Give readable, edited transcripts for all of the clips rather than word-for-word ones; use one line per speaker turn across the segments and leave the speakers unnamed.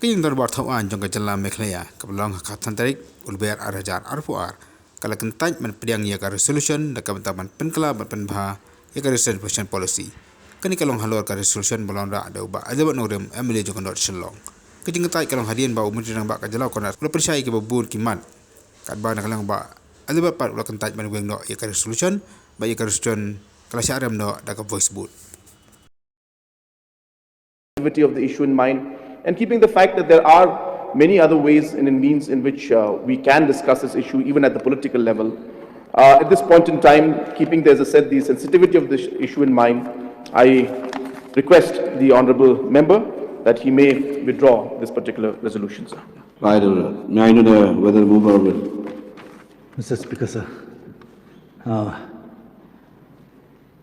Kayong darbar tawaan jong kajalan meklaya kabelang hakatan tarik ulber arajar arpuar kalau Kyntait man pediang ia ka resolution da kabentaman Pynkylla ban penbha ia ka reservation policy kani kalong halor ka resolution bolonda ada uba Adelbert norem emily jong dot shelong Kyntait kalong hadian ba umur nang ba kajalau konat ulah percaya ke babun kimat kat ba nak kalong ba Adelbert pat ulah Kyntait man weng no ia ka resolution ba ia ka resolution kala syaram no da ka voice boot
of the issue in mind, and keeping the fact that there are many other ways and means in which we can discuss this issue even at the political level. At this point in time, keeping, as I said, the sensitivity of this issue in mind, I request the honourable member that he may withdraw this particular resolution, sir.
Right, may I know whether the mover will?
Mr. Speaker, sir,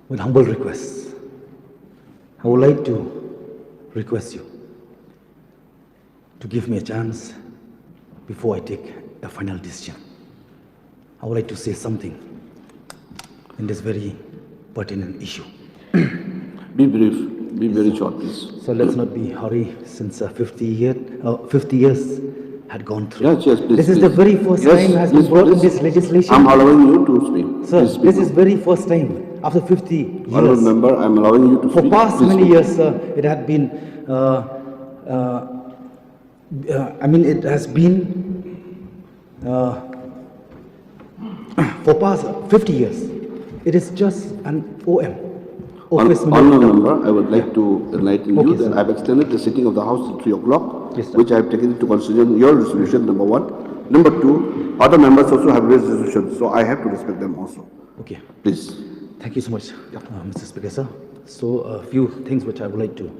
with humble request, I would like to request you to give me a chance before I take a final decision. I would like to say something in this very pertinent issue.
Be brief, be very short, please.
So let's not be hurry since 50 years had gone through.
Yes, please.
This is the very first time has been brought in this legislation.
I'm allowing you to speak.
Sir,
please speak.
This is very first time after 50 years.
Honourable member, I'm allowing you to
For
speak.
past
Please
many
speak.
years, sir, it had been, it has been for past 50 years. It is just an OM.
Honourable member, I would like to enlighten you that
sir.
I've extended the sitting of the House till 3 o'clock,
Yes, sir.
which I have taken into consideration your resolution, number 1. Number 2, other members also have raised resolutions, so I have to respect them also.
Okay.
Please.
Thank you so much, Mr. Speaker, sir. So a few things which I would like to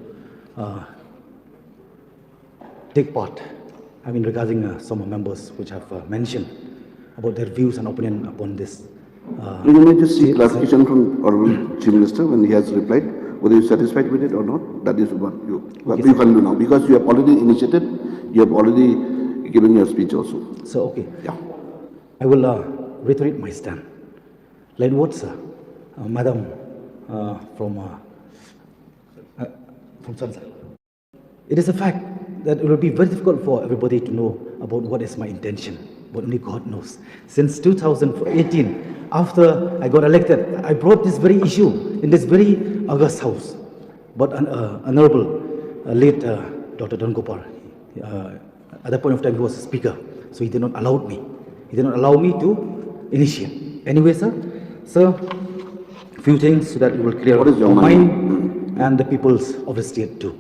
take part. Regarding some members which have mentioned about their views and opinion upon this.
You may just seek clarification from Honourable Chief Minister when he has replied, whether you are satisfied with it or not. That is what you can do now, because you have already initiated, you have already given your speech also.
So, okay.
Yeah.
I will reiterate my stand. Like what, sir? Madam from Sunset. It is a fact that it will be very difficult for everybody to know about what is my intention, but only God knows. Since 2018, after I got elected, I brought this very issue in this very august house. But Honourable late Dr. Don Gopal, at that point of time he was a speaker, so he did not allow me. He did not allow me to initiate. Anyway, sir, few things so that it will clear
What is your
mind and the peoples of the state too.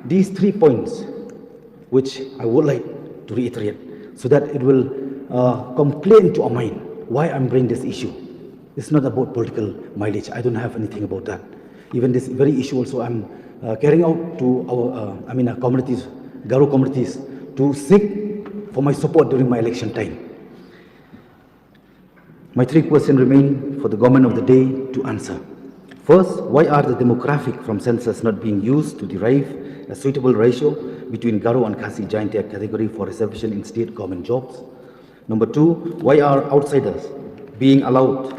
These 3 points which I would like to reiterate so that it will come clear into our mind why I'm bringing this issue. It's not about political mileage. I don't have anything about that. Even this very issue also I'm carrying out to our communities, Garo communities, to seek for my support during my election time. My 3 questions remain for the government of the day to answer. First, why are the demographic from census not being used to derive a suitable ratio between Garo and Khasi Kyntait category for reservation in state government jobs? Number 2, why are outsiders being allowed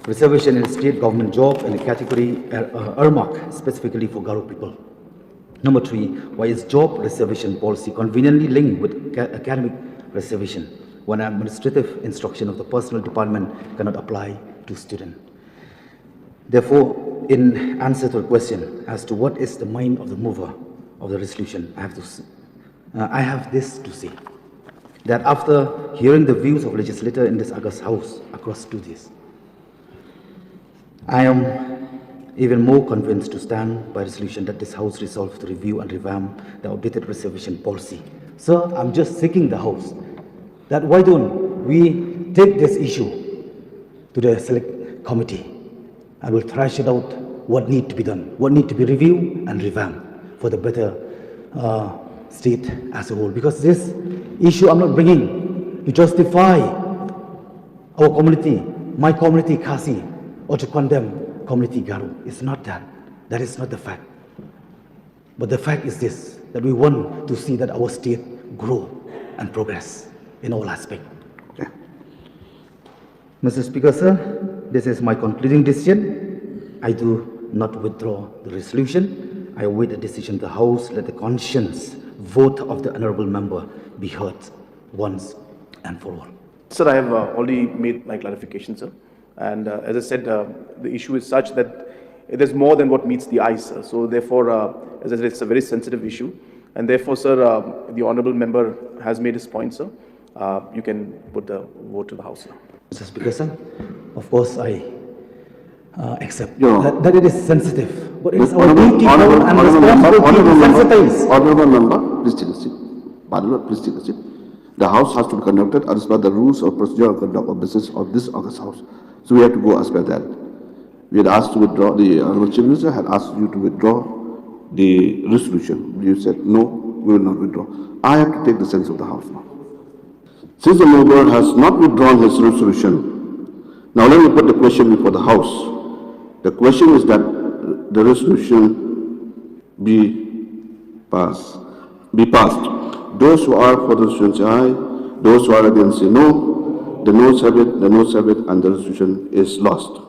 reservation in state government job in a category earmarked specifically for Garo people? Number 3, why is job reservation policy conveniently linked with academic reservation when administrative instruction of the personnel department cannot apply to students? Therefore, in answer to the question as to what is the mind of the mover of the resolution, I have this to say, that after hearing the views of legislator in this August House across 2 days, I am even more convinced to stand by resolution that this House resolves to review and revamp the outdated reservation policy. Sir, I'm just seeking the House that why don't we take this issue to the select committee and we'll thrash it out what need to be done, what need to be reviewed and revamped for the better state as a whole. Because this issue I'm not bringing to justify our community, my community Khasi, or to condemn community Garo. It's not that. That is not the fact. But the fact is this, that we want to see that our state grow and progress in all aspects. Okay. Mr. Speaker, sir, this is my concluding decision. I do not withdraw the resolution I await the decision of the House. Let the conscience vote of the honourable member be heard once and for all.
Sir, I have already made my clarification, sir. And as I said, the issue is such that there's more than what meets the eye, sir. So therefore, as I said, it's a very sensitive issue. And therefore, sir, the honourable member has made his point, sir. You can put the vote to the House, sir.
Mr. Speaker, sir, of course I accept
Yeah.
that it is sensitive, but it is our
Honourable-
duty
honourable-
and
honourable member-
responsibility to
honourable member-
sensitize.
Honourable member, please take a seat. Honourable, please take a seat. The House has to be conducted as per the rules of procedure of conduct of business of this August House. So we have to go as per that. We had asked to withdraw, the Honourable Chief Minister had asked you to withdraw the resolution. You said, no, we will not withdraw. I have to take the sense of the House now. Since the member has not withdrawn his resolution, now let me put the question before the House. The question is that the resolution be passed. Those who are for the resolution say aye. Those who are against say no. The noes have it, and the resolution is lost.